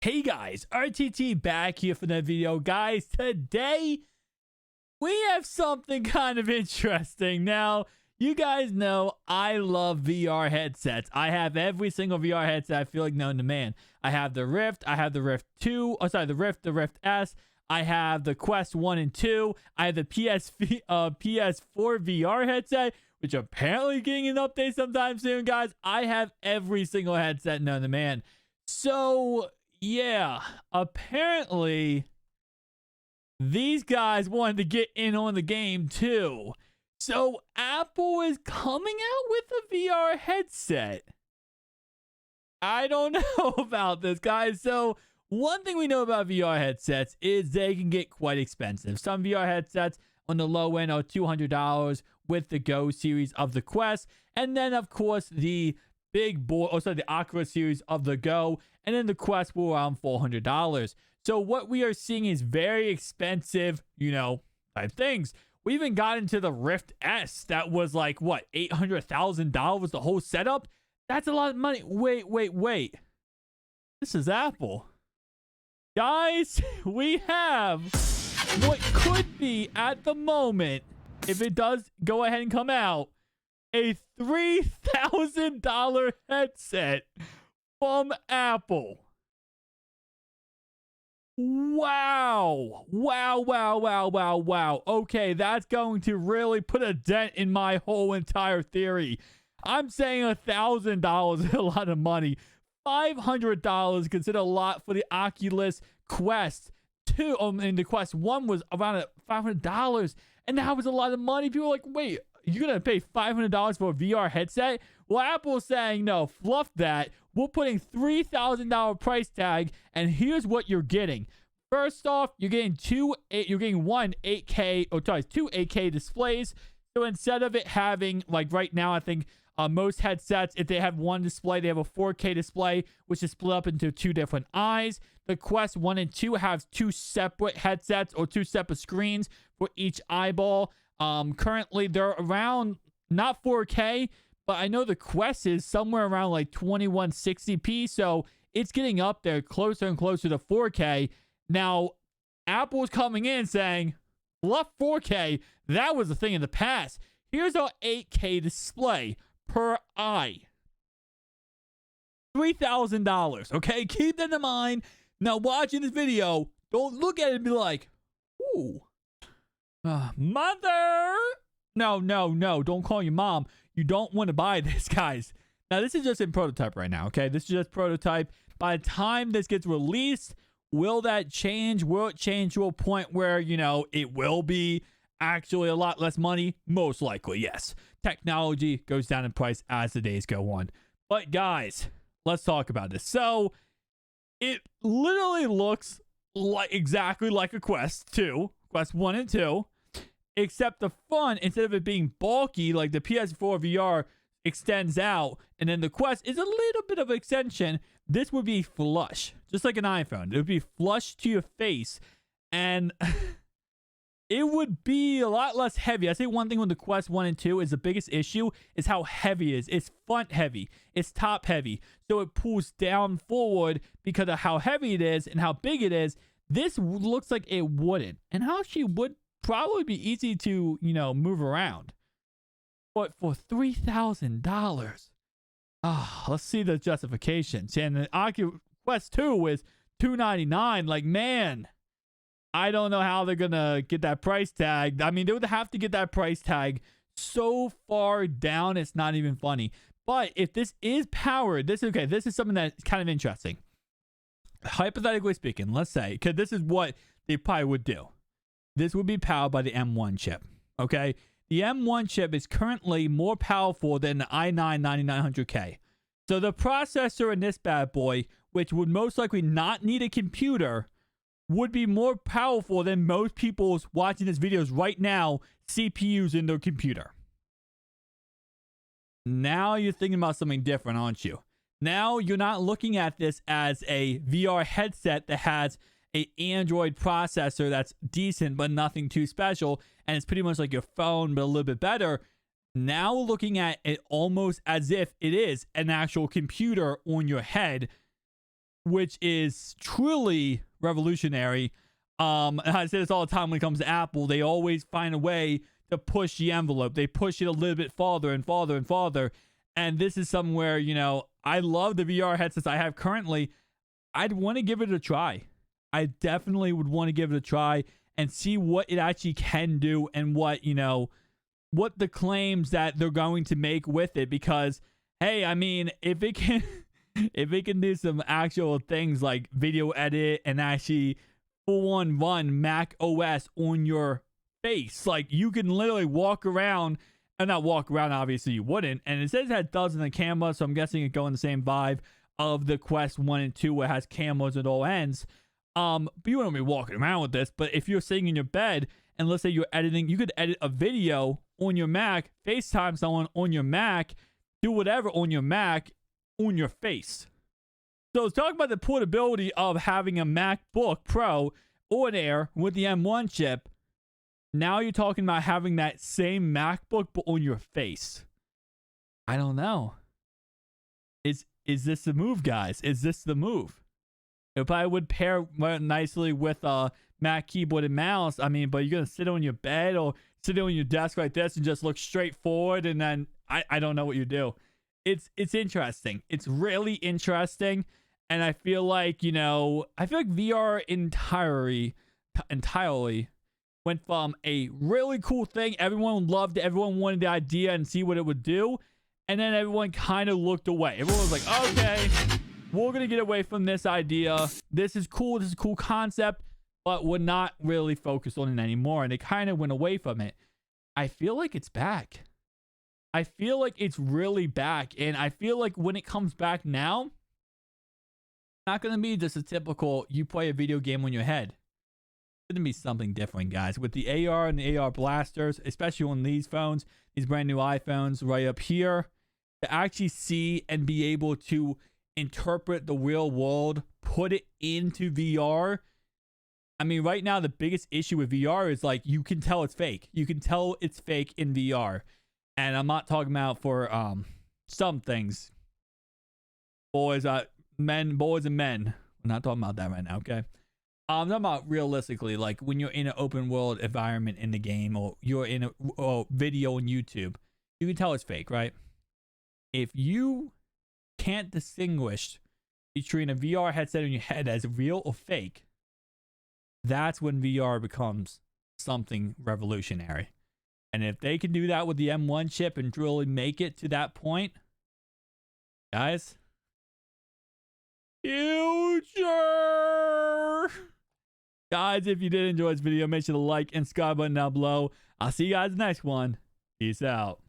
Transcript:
Hey guys, RTT back here for the video. Guys, today we have something kind of interesting. Now, you guys know I love VR headsets. I have every single VR headset I feel like known to man. I have the Rift, I have the Rift 2, the Rift S. I have the Quest 1 and 2. I have the PS4 VR headset, which apparently getting an update sometime soon, guys. I have every single headset known to man. So, yeah, apparently these guys wanted to get in on the game too. So Apple is coming out with a VR headset. I don't know about this, guys. So one thing we know about VR headsets is they can get quite expensive. Some VR headsets on the low end are $200 with the Go series of the Quest. And then, of course, the the Oculus series of the Go, and then the Quest will around $400. So what we are seeing is very expensive, type things. We even got into the Rift S that was like, what, $800,000 the whole setup? That's a lot of money. Wait. This is Apple. Guys, we have what could be, at the moment, if it does go ahead and come out, a $3,000 headset from Apple. Wow. Okay, that's going to really put a dent in my whole entire theory. I'm saying $1,000 is a lot of money. $500 considered a lot for the Oculus Quest 2. And the Quest 1 was around $500. And that was a lot of money. People are like, wait, you're going to pay $500 for a VR headset? Well, Apple's saying, no, fluff that. We're putting $3,000 price tag, and here's what you're getting. First off, you're getting two 8K displays. So instead of it having, like right now, I think most headsets, if they have one display, they have a 4K display, which is split up into two different eyes. The Quest 1 and 2 have two separate headsets or two separate screens for each eyeball. Currently, they're around, not 4K, but I know the Quest is somewhere around like 2160p, so it's getting up there closer and closer to 4K. Now, Apple's coming in saying, love 4K, that was a thing in the past. Here's our 8K display per eye. $3,000, okay? Keep that in mind. Now, watching this video, don't look at it and be like, ooh, mother. No, don't call your mom. You don't want to buy this, guys. Now, this is just in prototype right now, okay? This is just prototype. By the time this gets released, will that change? Will it change to a point where, it will be actually a lot less money? Most likely, yes. Technology goes down in price as the days go on. But, guys, let's talk about this. So, it literally looks exactly like a Quest 2, Quest 1 and 2. Except the front, instead of it being bulky, like the PS4 VR extends out, and then the Quest is a little bit of an extension, this would be flush, just like an iPhone. It would be flush to your face, and it would be a lot less heavy. I say one thing with the Quest 1 and 2 is the biggest issue is how heavy it is. It's front heavy. It's top heavy. So it pulls down forward because of how heavy it is and how big it is. This looks like it wouldn't. And how she would probably be easy to, move around. But for $3,000, let's see the justifications. And the Oculus Quest 2 is $299. Like, man, I don't know how they're going to get that price tag. I mean, they would have to get that price tag so far down, it's not even funny. But if this is powered, this is something that's kind of interesting. Hypothetically speaking, let's say, because this is what they probably would do. This would be powered by the M1 chip, okay? The M1 chip is currently more powerful than the i9-9900K. So the processor in this bad boy, which would most likely not need a computer, would be more powerful than most people's watching this videos right now, CPUs in their computer. Now you're thinking about something different, aren't you? Now you're not looking at this as a VR headset that has an Android processor that's decent but nothing too special, and it's pretty much like your phone but a little bit better. Now looking at it almost as if it is an actual computer on your head which is truly revolutionary. And I say this all the time when it comes to Apple. They always find a way to push the envelope. They push it a little bit farther and farther and farther. And this is somewhere, you know, I love the VR headsets I have currently. I'd want to give it a try. I definitely would want to give it a try and see what it actually can do and what, you know, what the claims that they're going to make with it. Because, hey, I mean, if it can if it can do some actual things like video edit and actually full on run Mac OS on your face, like you can literally walk around, and not walk around, obviously you wouldn't. And it says it had dozens of cameras, so I'm guessing it going the same vibe of the Quest 1 and 2 where it has cameras at all ends. But you wouldn't be walking around with this. But if you're sitting in your bed and let's say you're editing, you could edit a video on your Mac, FaceTime someone on your Mac, do whatever on your Mac on your face. So let's talk about the portability of having a MacBook Pro or an Air with the M1 chip. Now you're talking about having that same MacBook but on your face. I don't know. Is this the move, guys? Is this the move? It probably would pair nicely with a Mac keyboard and mouse. I mean, but you're going to sit on your bed or sit on your desk like this and just look straight forward, and then I don't know what you do. It's interesting. It's really interesting. And I feel like, you know, I feel like VR entirely went from a really cool thing. Everyone loved it. Everyone wanted the idea and see what it would do. And then everyone kind of looked away. Everyone was like, okay, we're going to get away from this idea. This is cool. This is a cool concept. But we're not really focused on it anymore. And they kind of went away from it. I feel like it's back. I feel like it's really back. And I feel like when it comes back now, it's not going to be just a typical, you play a video game on your head. It's going to be something different, guys. With the AR and the AR blasters, especially on these phones, these brand new iPhones right up here, to actually see and be able to interpret the real world, put it into VR. I mean, right now, the biggest issue with VR is like, you can tell it's fake. You can tell it's fake in VR. And I'm not talking about for some things. Boys and men. We're not talking about that right now, okay? I'm talking about realistically, like when you're in an open world environment in the game, or you're in a video on YouTube, you can tell it's fake, right? If you can't distinguish between a VR headset on your head as real or fake, that's when VR becomes something revolutionary. And if they can do that with the M1 chip and really make it to that point, guys, future. Guys, if you did enjoy this video, make sure to like and subscribe button down below. I'll see you guys in the next one. Peace out.